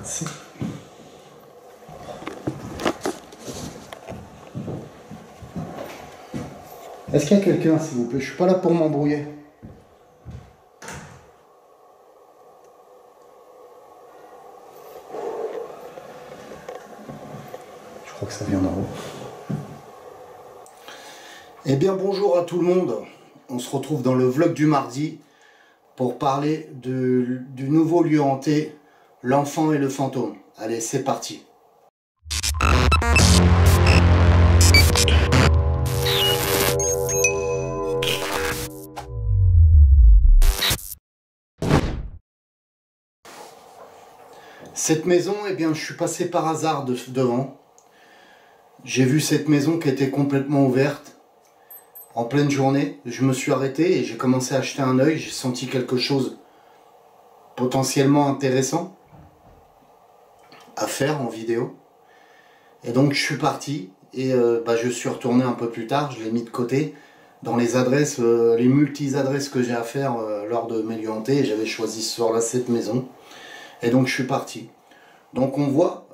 Si. Est-ce qu'il y a quelqu'un, s'il vous plaît? Je suis pas là pour m'embrouiller. Je crois que ça vient d'en haut. Eh bien, bonjour à tout le monde. On se retrouve dans le vlog du mardi pour parler du nouveau lieu hanté, l'enfant et le fantôme. Allez, c'est parti. Cette maison, eh bien, je suis passé par hasard devant. J'ai vu cette maison qui était complètement ouverte. En pleine journée, je me suis arrêté et j'ai commencé à jeter un œil. J'ai senti quelque chose potentiellement intéressant à faire en vidéo. Et donc je suis parti et je suis retourné un peu plus tard. Je l'ai mis de côté dans les adresses, les multi-adresses que j'ai à faire lors de mes lieux hantés. J'avais choisi ce soir-là cette maison. Et donc je suis parti. Donc on voit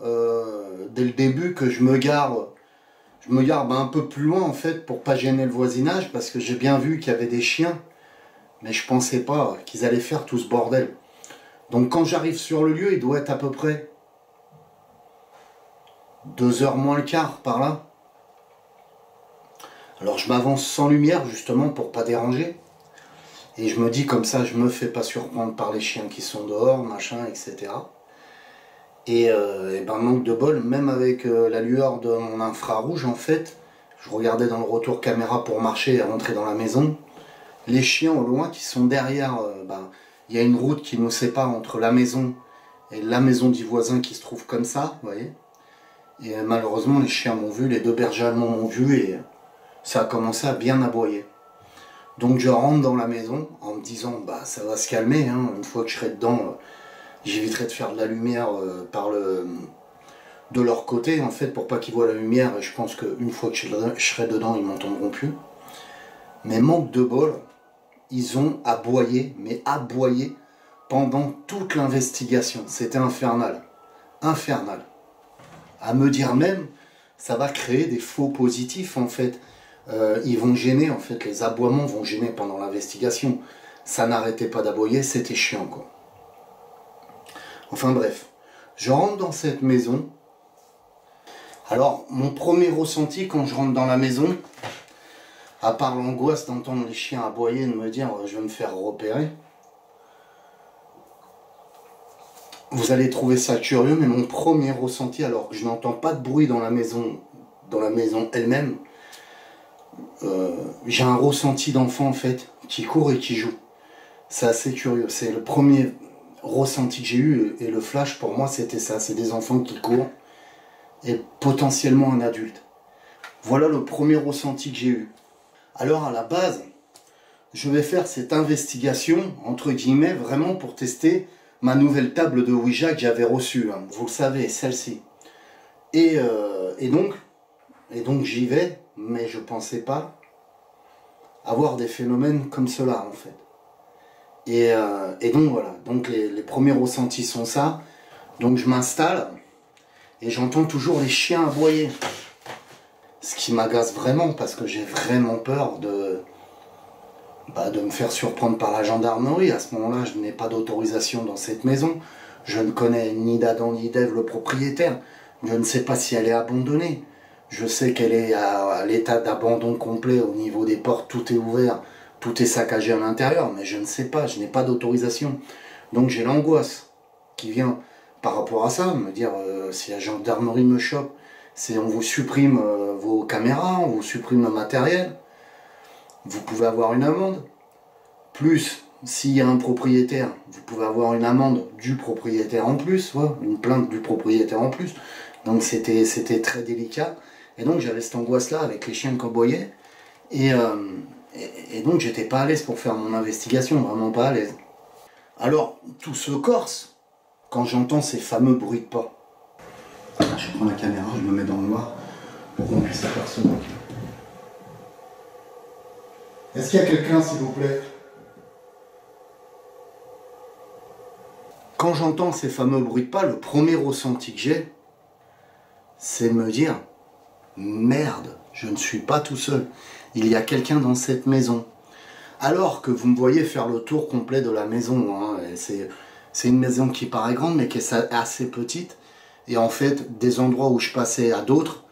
dès le début que je me gare un peu plus loin en fait pour pas gêner le voisinage, parce que j'ai bien vu qu'il y avait des chiens, mais je pensais pas qu'ils allaient faire tout ce bordel. Donc quand j'arrive sur le lieu, il doit être à peu près 2h moins le quart par là. Alors je m'avance sans lumière justement pour pas déranger. Et je me dis comme ça, je me fais pas surprendre par les chiens qui sont dehors, machin, etc. Et manque de bol, même avec la lueur de mon infrarouge en fait, je regardais dans le retour caméra pour marcher et rentrer dans la maison. Les chiens au loin qui sont derrière, il y a une route qui nous sépare entre la maison et la maison du voisin qui se trouve comme ça, vous voyez. Et malheureusement les chiens m'ont vu, les deux bergers allemands m'ont vu et ça a commencé à bien aboyer. Donc je rentre dans la maison en me disant ça va se calmer, hein. Une fois que je serai dedans, j'éviterai de faire de la lumière de leur côté en fait pour pas qu'ils voient la lumière, et je pense qu'une fois que je serai dedans ils m'entendront plus. Mais manque de bol, ils ont aboyé, mais aboyé pendant toute l'investigation. C'était infernal. Infernal. À me dire même, ça va créer des faux positifs en fait. Ils vont gêner en fait, les aboiements vont gêner pendant l'investigation. Ça n'arrêtait pas d'aboyer, c'était chiant quoi. Enfin bref, je rentre dans cette maison. Alors mon premier ressenti quand je rentre dans la maison, à part l'angoisse d'entendre les chiens aboyer et de me dire je vais me faire repérer. Vous allez trouver ça curieux, mais mon premier ressenti, alors que je n'entends pas de bruit dans la maison elle-même, j'ai un ressenti d'enfant en fait, qui court et qui joue. C'est assez curieux, c'est le premier ressenti que j'ai eu, et le flash pour moi c'était ça, c'est des enfants qui courent, et potentiellement un adulte. Voilà le premier ressenti que j'ai eu. Alors à la base, je vais faire cette investigation, entre guillemets, vraiment pour tester ma nouvelle table de Ouija que j'avais reçue, hein. Vous le savez, celle-ci. Et donc j'y vais, mais je pensais pas avoir des phénomènes comme cela en fait. Et donc voilà, donc les premiers ressentis sont ça. Donc je m'installe et j'entends toujours les chiens aboyer. Ce qui m'agace vraiment parce que j'ai vraiment peur de me faire surprendre par la gendarmerie. À ce moment-là, je n'ai pas d'autorisation dans cette maison. Je ne connais ni d'Adam ni d'Ève, le propriétaire. Je ne sais pas si elle est abandonnée. Je sais qu'elle est à l'état d'abandon complet au niveau des portes, tout est ouvert, tout est saccagé à l'intérieur, mais je ne sais pas, je n'ai pas d'autorisation. Donc j'ai l'angoisse qui vient par rapport à ça, me dire si la gendarmerie me chope, c'est on vous supprime vos caméras, on vous supprime le matériel, vous pouvez avoir une amende. Plus, s'il y a un propriétaire, vous pouvez avoir une amende du propriétaire en plus, ouais, une plainte du propriétaire en plus. Donc c'était très délicat. Et donc j'avais cette angoisse-là avec les chiens qui aboyaient. Et donc j'étais pas à l'aise pour faire mon investigation, vraiment pas à l'aise. Alors, tout se corse quand j'entends ces fameux bruits de pas. Je prends la caméra, je me mets dans le noir pour qu'on puisse apercevoir. Est-ce qu'il y a quelqu'un, s'il vous plaît? Quand quand j'entends ces fameux bruits de pas, le premier ressenti que j'ai, c'est de me dire, merde, je ne suis pas tout seul. Il y a quelqu'un dans cette maison. Alors que vous me voyez faire le tour complet de la maison. Hein, c'est une maison qui paraît grande, mais qui est assez petite. Et en fait, des endroits où je passais à d'autres,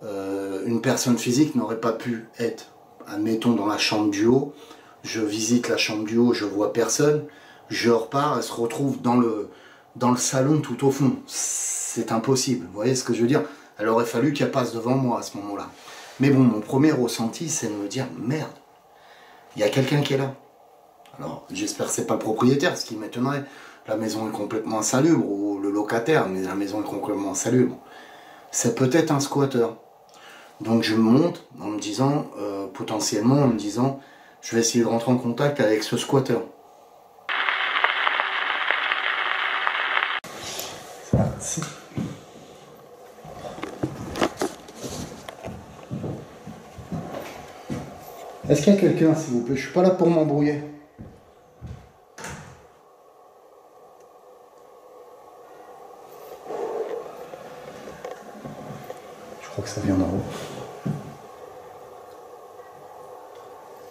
une personne physique n'aurait pas pu être. Admettons dans la chambre du haut, je visite la chambre du haut, je vois personne, je repars, elle se retrouve dans le salon tout au fond. C'est impossible, vous voyez ce que je veux dire? Elle aurait fallu qu'elle passe devant moi à ce moment-là. Mais bon, mon premier ressenti, c'est de me dire, merde, il y a quelqu'un qui est là. Alors, j'espère que c'est pas le propriétaire, ce qui m'étonnerait. La maison est complètement insalubre, ou le locataire, mais la maison est complètement insalubre. C'est peut-être un squatteur. Donc je monte en me disant, potentiellement en me disant, je vais essayer de rentrer en contact avec ce squatteur. Est-ce qu'il y a quelqu'un, s'il vous plaît? Je suis pas là pour m'embrouiller. Je crois que ça vient d'en haut.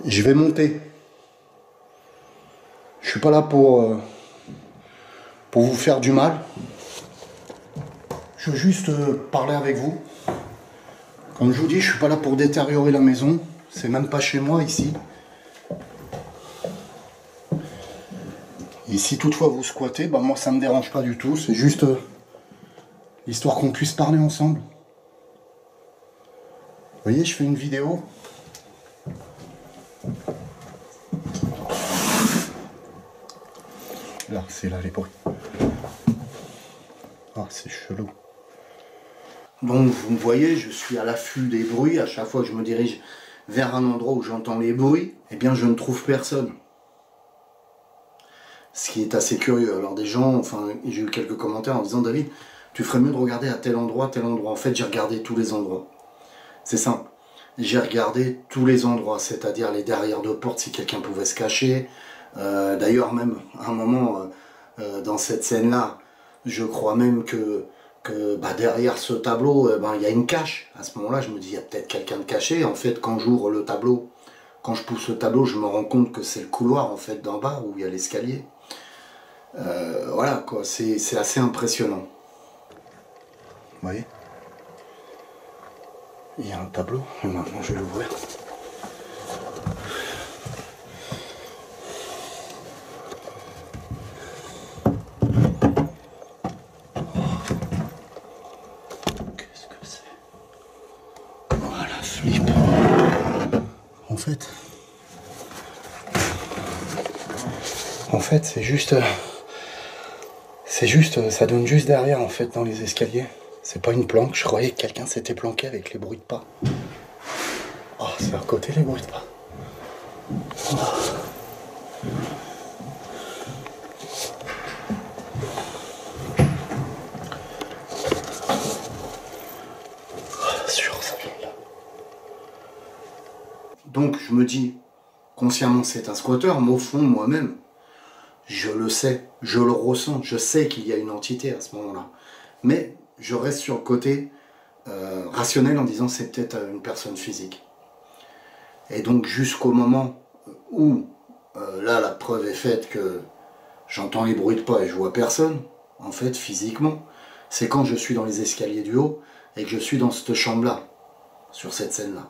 Je vais monter. Je suis pas là pour vous faire du mal. Je veux juste parler avec vous. Comme je vous dis, je suis pas là pour détériorer la maison. C'est même pas chez moi ici. Et si toutefois vous squattez, bah moi ça me dérange pas du tout. C'est juste histoire qu'on puisse parler ensemble. Vous voyez, je fais une vidéo. Là, c'est là les bruits. Ah, c'est chelou. Donc, vous me voyez, je suis à l'affût des bruits. À chaque fois que je me dirige vers un endroit où j'entends les bruits, eh bien, je ne trouve personne. Ce qui est assez curieux. Alors, des gens, enfin, j'ai eu quelques commentaires en disant, David, tu ferais mieux de regarder à tel endroit, tel endroit. En fait, j'ai regardé tous les endroits. C'est simple. J'ai regardé tous les endroits, c'est-à-dire les derrières de porte, si quelqu'un pouvait se cacher. D'ailleurs, même à un moment, dans cette scène-là, je crois même que bah, derrière ce tableau, il y a une cache. À ce moment-là, je me dis, il y a peut-être quelqu'un de caché. En fait, quand j'ouvre le tableau, quand je pousse le tableau, je me rends compte que c'est le couloir en fait d'en bas où il y a l'escalier. Voilà, quoi, c'est assez impressionnant. Vous voyez ? Il y a un tableau, et maintenant je vais l'ouvrir. Qu'est-ce que c'est? Voilà, flip. En fait, c'est juste, ça donne juste derrière, en fait, dans les escaliers. C'est pas une planque, je croyais que quelqu'un s'était planqué avec les bruits de pas. Oh, c'est à côté les bruits de pas. Oh. Sûr, ça vient de là. Donc je me dis, consciemment c'est un squatter, mais au fond moi-même, je le sais, je le ressens, je sais qu'il y a une entité à ce moment-là. Mais je reste sur le côté rationnel en disant c'est peut-être une personne physique. Et donc jusqu'au moment où là la preuve est faite que j'entends les bruits de pas et je vois personne, en fait physiquement, c'est quand je suis dans les escaliers du haut et que je suis dans cette chambre-là, sur cette scène-là.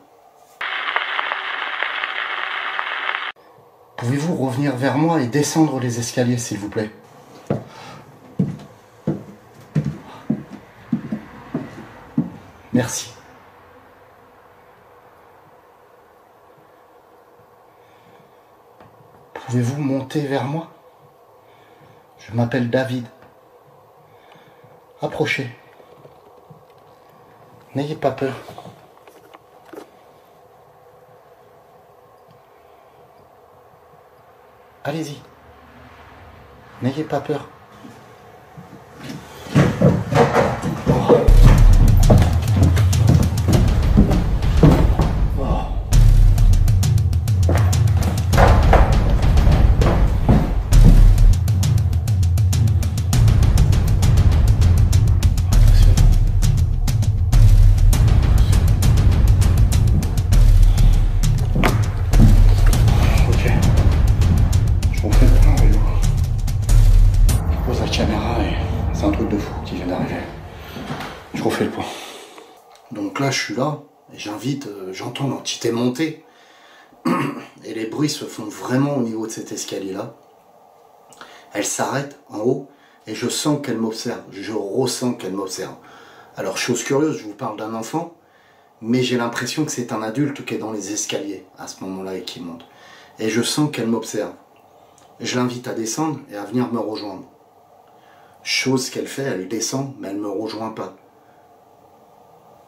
Pouvez-vous revenir vers moi et descendre les escaliers s'il vous plaît ? Merci. Pouvez-vous monter vers moi? Je m'appelle David. Approchez. N'ayez pas peur. Allez-y. N'ayez pas peur. C'est un truc de fou qui vient d'arriver. Je refais le point. Donc là, je suis là, et j'invite, j'entends l'entité monter. Et les bruits se font vraiment au niveau de cet escalier-là. Elle s'arrête en haut, et je sens qu'elle m'observe. Je ressens qu'elle m'observe. Alors, chose curieuse, je vous parle d'un enfant, mais j'ai l'impression que c'est un adulte qui est dans les escaliers à ce moment-là et qui monte. Et je sens qu'elle m'observe. Je l'invite à descendre et à venir me rejoindre. Chose qu'elle fait, elle descend, mais elle ne me rejoint pas.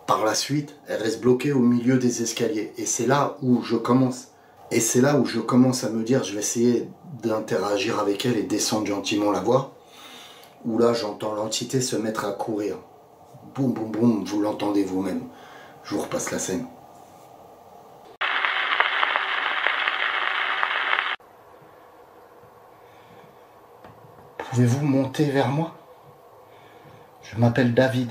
Par la suite, elle reste bloquée au milieu des escaliers. Et c'est là où je commence. Et c'est là où je commence à me dire, je vais essayer d'interagir avec elle et descendre gentiment la voir. Où là, j'entends l'entité se mettre à courir. Boum, boum, boum, vous l'entendez vous-même. Je vous repasse la scène. Pouvez-vous monter vers moi? Je m'appelle David.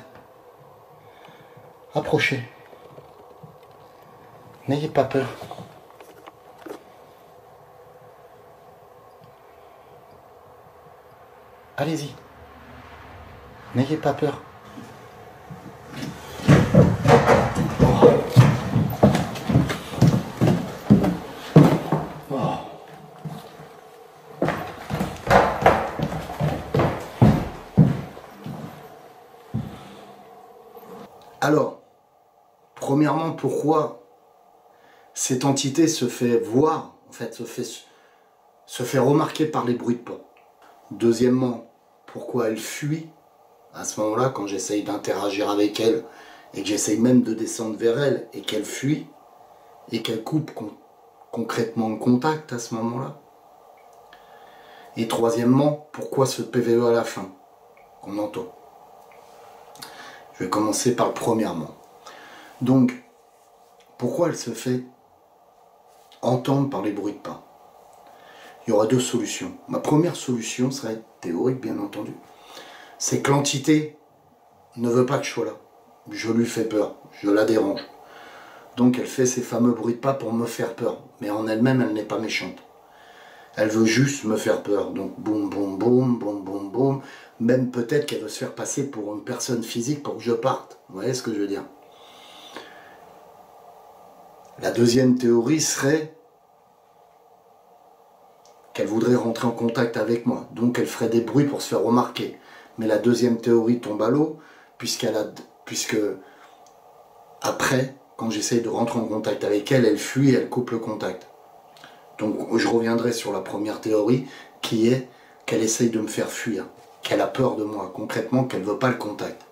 Approchez. N'ayez pas peur. Allez-y. N'ayez pas peur. Alors, premièrement, pourquoi cette entité se fait voir, en fait, se fait remarquer par les bruits de pas? Deuxièmement, pourquoi elle fuit à ce moment-là, quand j'essaye d'interagir avec elle, et que j'essaye même de descendre vers elle, et qu'elle fuit, et qu'elle coupe concrètement le contact à ce moment-là? Et troisièmement, pourquoi ce PVE à la fin qu'on entend? Je vais commencer par le premièrement. Donc, pourquoi elle se fait entendre par les bruits de pas? Il y aura deux solutions. Ma première solution serait théorique, bien entendu. C'est que l'entité ne veut pas que je sois là. Je lui fais peur, je la dérange. Donc elle fait ces fameux bruits de pas pour me faire peur. Mais en elle-même, elle n'est pas méchante. Elle veut juste me faire peur. Donc boum, boum, boum, boum, boum, boum. Même peut-être qu'elle veut se faire passer pour une personne physique pour que je parte. Vous voyez ce que je veux dire? La deuxième théorie serait qu'elle voudrait rentrer en contact avec moi. Donc elle ferait des bruits pour se faire remarquer. Mais la deuxième théorie tombe à l'eau, puisque après, quand j'essaye de rentrer en contact avec elle, elle fuit, elle coupe le contact. Donc je reviendrai sur la première théorie, qui est qu'elle essaye de me faire fuir, qu'elle a peur de moi, concrètement qu'elle ne veut pas le contact.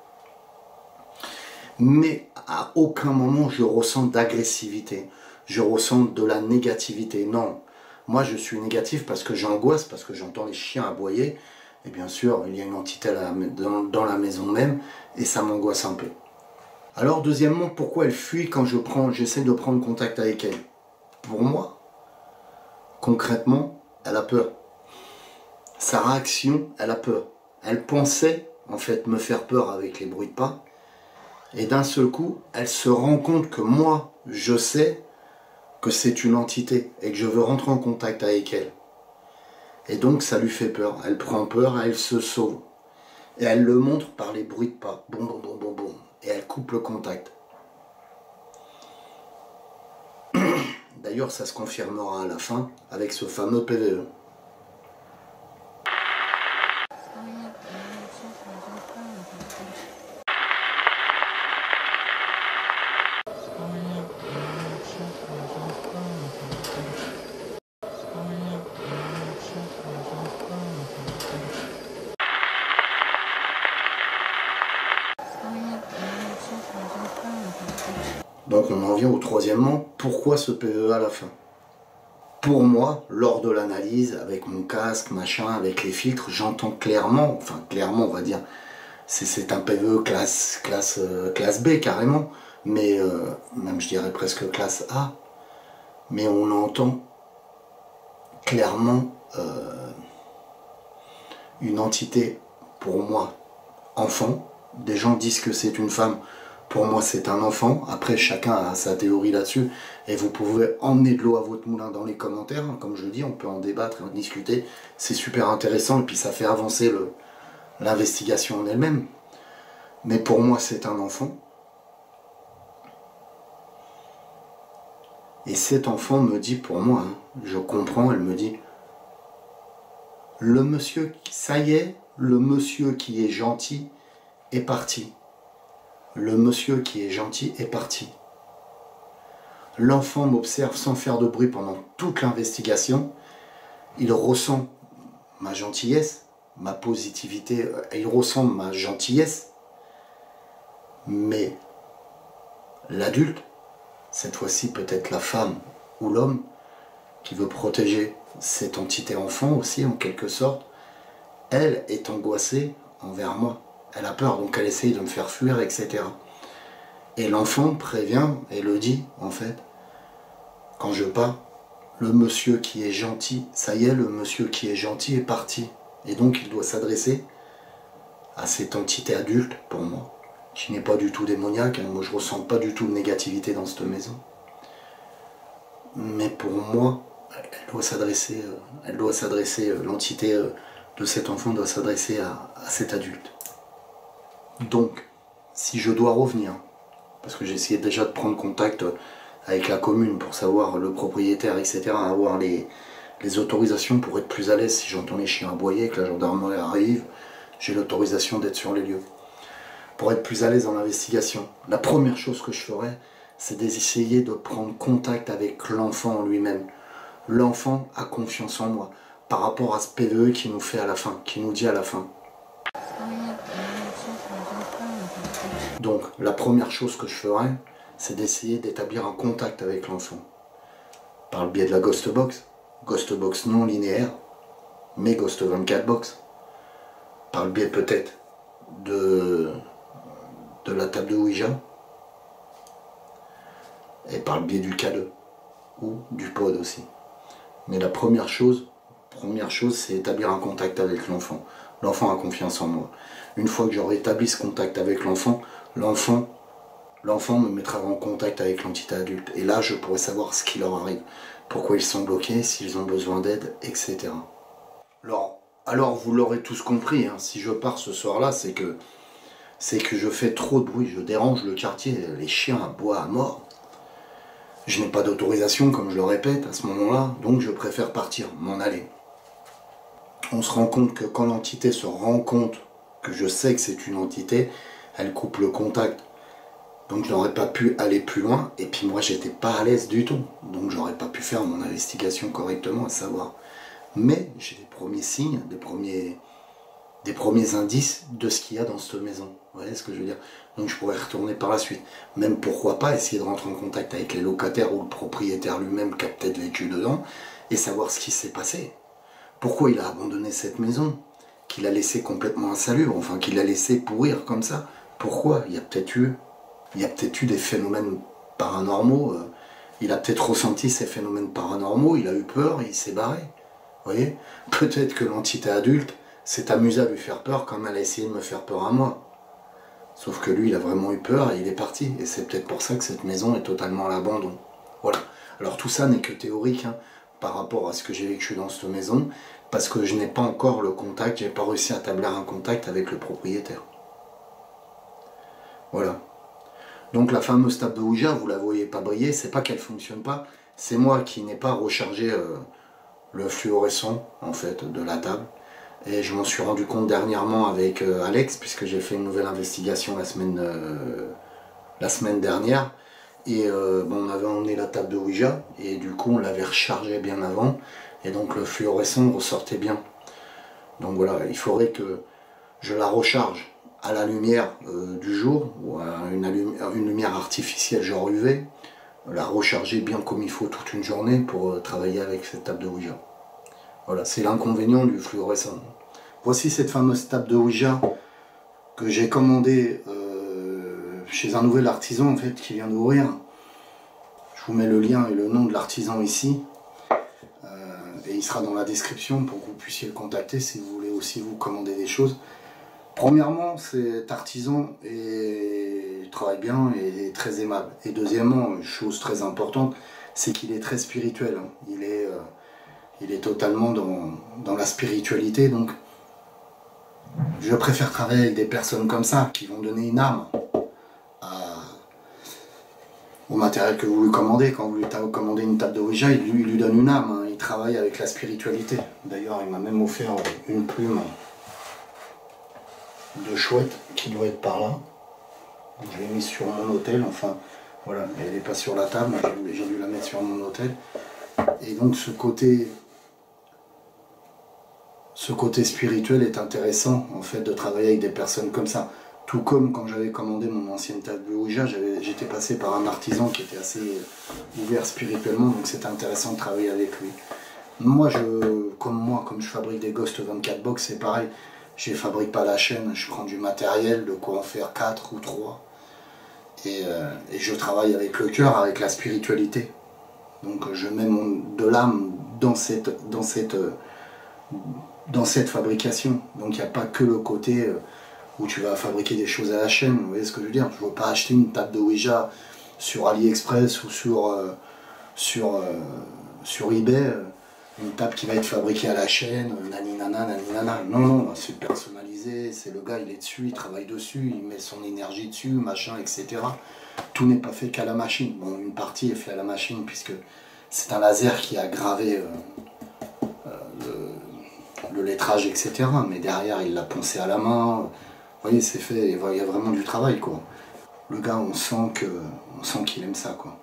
Mais à aucun moment je ressens d'agressivité, je ressens de la négativité, non. Moi je suis négatif parce que j'angoisse, parce que j'entends les chiens aboyer, et bien sûr il y a une entité dans la maison même, et ça m'angoisse un peu. Alors deuxièmement, pourquoi elle fuit quand j'essaie de prendre contact avec elle? Pour moi, concrètement, elle a peur. Sa réaction, elle a peur. Elle pensait, en fait, me faire peur avec les bruits de pas. Et d'un seul coup, elle se rend compte que moi, je sais que c'est une entité et que je veux rentrer en contact avec elle. Et donc, ça lui fait peur. Elle prend peur, elle se sauve. Et elle le montre par les bruits de pas. Boum, boum, boum, boum, boum. Et elle coupe le contact. D'ailleurs, ça se confirmera à la fin avec ce fameux PVE. Donc on en vient au troisièmement, pourquoi ce PVE à la fin? Pour moi, lors de l'analyse, avec mon casque, machin, avec les filtres, j'entends clairement, enfin clairement on va dire, c'est un PVE classe B carrément, mais même je dirais presque classe A, mais on entend clairement une entité, pour moi, enfant. Des gens disent que c'est une femme. Pour moi, c'est un enfant. Après, chacun a sa théorie là-dessus. Et vous pouvez emmener de l'eau à votre moulin dans les commentaires. Comme je dis, on peut en débattre et en discuter. C'est super intéressant. Et puis, ça fait avancer l'investigation en elle-même. Mais pour moi, c'est un enfant. Et cet enfant me dit, pour moi, hein, je comprends, elle me dit, le monsieur, ça y est, le monsieur qui est gentil est parti. Le monsieur qui est gentil est parti. L'enfant m'observe sans faire de bruit pendant toute l'investigation. Il ressent ma gentillesse, ma positivité, il ressent ma gentillesse. Mais l'adulte, cette fois-ci peut-être la femme ou l'homme, qui veut protéger cette entité enfant aussi en quelque sorte, elle est angoissée envers moi. Elle a peur, donc elle essaye de me faire fuir, etc. Et l'enfant prévient et le dit, en fait, quand je pars, le monsieur qui est gentil, ça y est, le monsieur qui est gentil est parti. Et donc il doit s'adresser à cette entité adulte, pour moi, qui n'est pas du tout démoniaque. Moi je ressens pas du tout de négativité dans cette maison. Mais pour moi, elle doit s'adresser, l'entité de cet enfant doit s'adresser à cet adulte. Donc, si je dois revenir, parce que j'ai essayé déjà de prendre contact avec la commune pour savoir le propriétaire, etc., avoir les autorisations pour être plus à l'aise si j'entends les chiens aboyer, que la gendarmerie arrive, j'ai l'autorisation d'être sur les lieux. Pour être plus à l'aise dans l'investigation, la première chose que je ferais, c'est d'essayer de prendre contact avec l'enfant en lui-même. L'enfant a confiance en moi par rapport à ce PVE qu'il nous fait à la fin, qu'il nous dit à la fin. Donc, la première chose que je ferais, c'est d'essayer d'établir un contact avec l'enfant. Par le biais de la Ghost Box non linéaire, mais Ghost 24 Box. Par le biais peut-être de la table de Ouija. Et par le biais du K2. Ou du pod aussi. Mais la première chose, c'est établir un contact avec l'enfant. L'enfant a confiance en moi. Une fois que j'aurai établi ce contact avec l'enfant, l'enfant me mettra en contact avec l'entité adulte. Et là, je pourrai savoir ce qui leur arrive, pourquoi ils sont bloqués, s'ils ont besoin d'aide, etc. Alors vous l'aurez tous compris, hein, si je pars ce soir-là, c'est que je fais trop de bruit, je dérange le quartier, les chiens aboient à mort. Je n'ai pas d'autorisation, comme je le répète, à ce moment-là, donc je préfère partir, m'en aller. On se rend compte que quand l'entité se rend compte que je sais que c'est une entité, elle coupe le contact. Donc je n'aurais pas pu aller plus loin, et puis moi j'étais pas à l'aise du tout. Donc j'aurais pas pu faire mon investigation correctement, à savoir. Mais j'ai des premiers signes, des premiers indices de ce qu'il y a dans cette maison. Vous voyez ce que je veux dire? Donc je pourrais retourner par la suite. Même pourquoi pas essayer de rentrer en contact avec les locataires ou le propriétaire lui-même qui a peut-être vécu dedans, et savoir ce qui s'est passé. Pourquoi il a abandonné cette maison? Qu'il a laissé complètement insalubre, enfin qu'il a laissé pourrir comme ça. Pourquoi? Il y a peut-être eu des phénomènes paranormaux. Il a peut-être ressenti ces phénomènes paranormaux, il a eu peur, il s'est barré. Vous voyez? Peut-être que l'entité adulte s'est amusée à lui faire peur comme elle a essayé de me faire peur à moi. Sauf que lui, il a vraiment eu peur et il est parti. Et c'est peut-être pour ça que cette maison est totalement à l'abandon. Voilà. Alors tout ça n'est que théorique, hein, par rapport à ce que j'ai vécu dans cette maison, parce que je n'ai pas encore le contact, j'ai pas réussi à établir un contact avec le propriétaire. Voilà. Donc la fameuse table de Ouija, vous la voyez pas briller, c'est pas qu'elle fonctionne pas, c'est moi qui n'ai pas rechargé le fluorescent en fait de la table. Et je m'en suis rendu compte dernièrement avec Alex, puisque j'ai fait une nouvelle investigation la semaine dernière. Et bon, on avait emmené la table de Ouija, et du coup on l'avait rechargée bien avant, et donc le fluorescent ressortait bien. Donc voilà, il faudrait que je la recharge à la lumière du jour, ou à une lumière artificielle genre UV, la recharger bien comme il faut toute une journée pour travailler avec cette table de Ouija. Voilà, c'est l'inconvénient du fluorescent. Voici cette fameuse table de Ouija que j'ai commandée chez un nouvel artisan en fait qui vient d'ouvrir. Je vous mets le lien et le nom de l'artisan ici. Et il sera dans la description pour que vous puissiez le contacter si vous voulez aussi vous commander des choses. Premièrement, cet artisan travaille bien et est très aimable. Et deuxièmement, une chose très importante, c'est qu'il est très spirituel. Il est totalement dans la spiritualité. Donc, Je préfère travailler avec des personnes comme ça, qui vont donner une âme au matériel que vous lui commandez. Quand vous lui commandez une table de Ouija, il lui donne une âme, hein. Il travaille avec la spiritualité. D'ailleurs, il m'a même offert une plume de chouette qui doit être par là. Je l'ai mise sur mon hôtel, enfin voilà, elle n'est pas sur la table, j'ai dû la mettre sur mon hôtel. Et donc ce côté spirituel est intéressant en fait de travailler avec des personnes comme ça. Tout comme quand j'avais commandé mon ancienne table de Ouija, j'étais passé par un artisan qui était assez ouvert spirituellement, donc c'était intéressant de travailler avec lui. Moi, comme je fabrique des Ghost 24 box, c'est pareil. Je ne fabrique pas la chaîne, je prends du matériel, de quoi en faire 4 ou 3. Et je travaille avec le cœur, avec la spiritualité. Donc je mets de l'âme dans cette fabrication. Donc il n'y a pas que le côté où tu vas fabriquer des choses à la chaîne. Vous voyez ce que je veux dire? Je ne veux pas acheter une table de Ouija sur AliExpress ou sur eBay. Une table qui va être fabriquée à la chaîne, naninana, naninana. Non, non, c'est personnalisé, c'est le gars, il est dessus, il travaille dessus, il met son énergie dessus, machin, etc. Tout n'est pas fait qu'à la machine. Bon, une partie est faite à la machine, puisque c'est un laser qui a gravé le lettrage, etc. Mais derrière, il l'a poncé à la main. Vous voyez, c'est fait, il y a vraiment du travail, quoi. Le gars, on sent qu'il aime ça, quoi.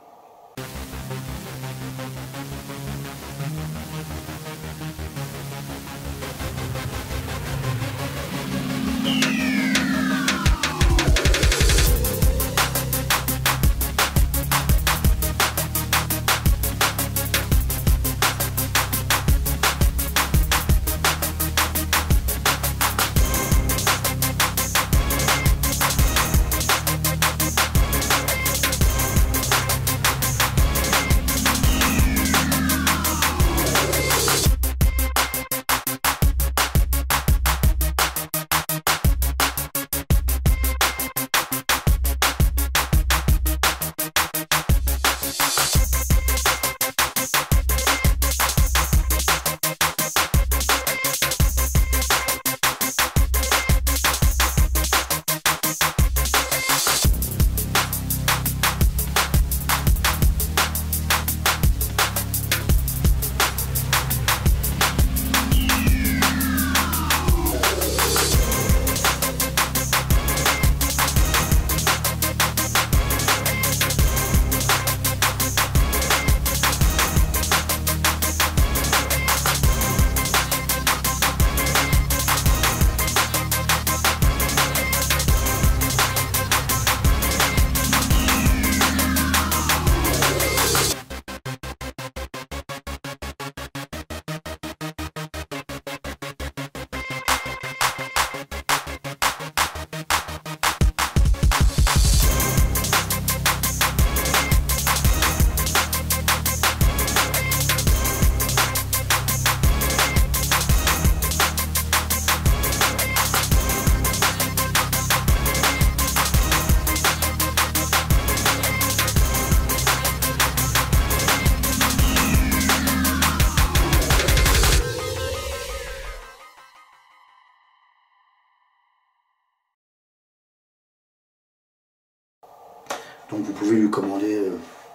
Donc vous pouvez lui commander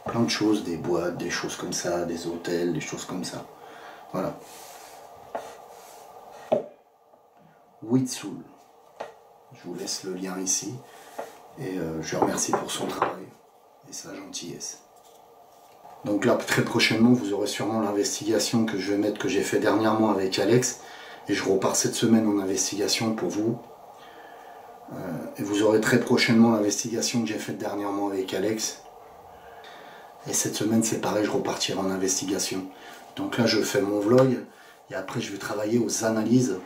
plein de choses, des boîtes, des choses comme ça, des hôtels, des choses comme ça. Voilà. Witsoul. Je vous laisse le lien ici. Et je le remercie pour son travail et sa gentillesse. Donc là, très prochainement, vous aurez sûrement l'investigation que je vais mettre, que j'ai fait dernièrement avec Alex. Et je repars cette semaine en investigation pour vous. Et vous aurez très prochainement l'investigation que j'ai faite dernièrement avec Alex. Et cette semaine, c'est pareil, je repartirai en investigation. Donc là, je fais mon vlog. Et après, je vais travailler aux analyses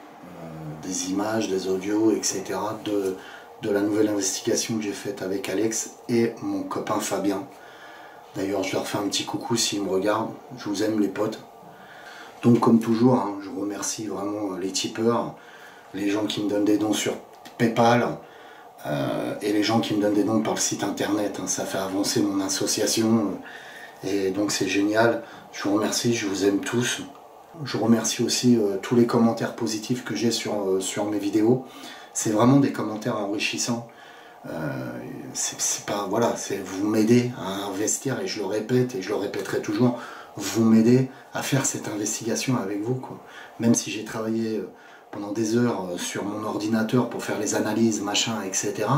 des images, des audios, etc. de la nouvelle investigation que j'ai faite avec Alex et mon copain Fabien. D'ailleurs, je leur fais un petit coucou s'ils me regardent. Je vous aime, les potes. Donc, comme toujours, hein, je remercie vraiment les tipeurs, les gens qui me donnent des dons sur PayPal et les gens qui me donnent des dons par le site internet. Hein. Ça fait avancer mon association et donc c'est génial. Je vous remercie, je vous aime tous. Je remercie aussi tous les commentaires positifs que j'ai sur mes vidéos. C'est vraiment des commentaires enrichissants. C'est pas, voilà, vous m'aidez à investir, et je le répète et je le répéterai toujours, vous m'aidez à faire cette investigation avec vous, quoi. Même si j'ai travaillé pendant des heures sur mon ordinateur pour faire les analyses, machin, etc.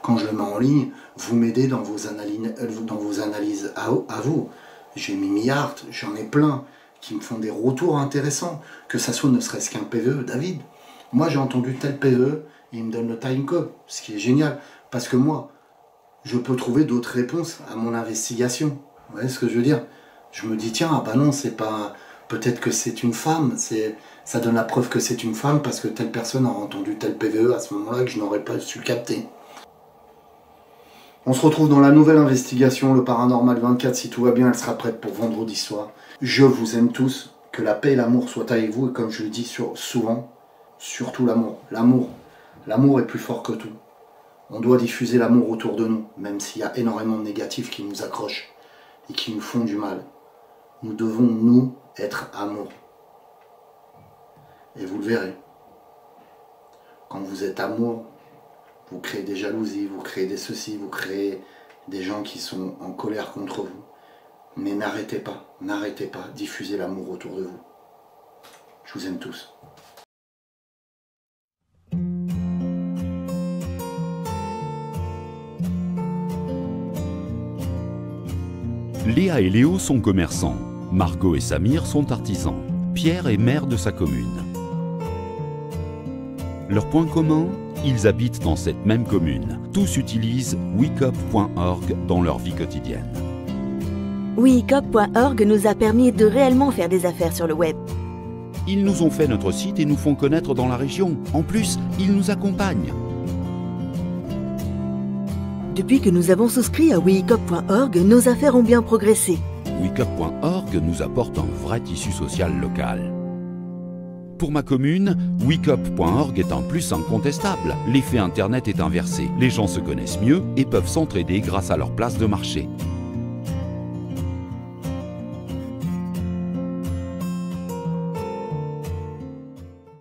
Quand je le mets en ligne, vous m'aidez dans vos analyses à vous. J'ai Mimihart, j'en ai plein qui me font des retours intéressants, que ça soit ne serait-ce qu'un PVE. David, moi j'ai entendu tel PVE, et il me donne le timecode, ce qui est génial, parce que moi, je peux trouver d'autres réponses à mon investigation. Vous voyez ce que je veux dire? Je me dis, tiens, ah bah non, c'est pas... Peut-être que c'est une femme, ça donne la preuve que c'est une femme, parce que telle personne a entendu tel PVE à ce moment-là que je n'aurais pas su capter. On se retrouve dans la nouvelle investigation, le Paranormal 24, si tout va bien, elle sera prête pour vendredi soir. Je vous aime tous, que la paix et l'amour soient avec vous, et comme je le dis souvent, surtout l'amour. L'amour est plus fort que tout. On doit diffuser l'amour autour de nous, même s'il y a énormément de négatifs qui nous accrochent et qui nous font du mal. Nous devons, nous, être amour. Et vous le verrez. Quand vous êtes amour, vous créez des jalousies, vous créez des ceci, vous créez des gens qui sont en colère contre vous. Mais n'arrêtez pas, diffusez l'amour autour de vous. Je vous aime tous. Léa et Léo sont commerçants. Margot et Samir sont artisans. Pierre est maire de sa commune. Leur point commun, ils habitent dans cette même commune. Tous utilisent wecop.org dans leur vie quotidienne. wecop.org nous a permis de réellement faire des affaires sur le web. Ils nous ont fait notre site et nous font connaître dans la région. En plus, ils nous accompagnent. Depuis que nous avons souscrit à wecop.org, nos affaires ont bien progressé. wecop.org nous apporte un vrai tissu social local. Pour ma commune, wecop.org est un plus incontestable. L'effet Internet est inversé. Les gens se connaissent mieux et peuvent s'entraider grâce à leur place de marché.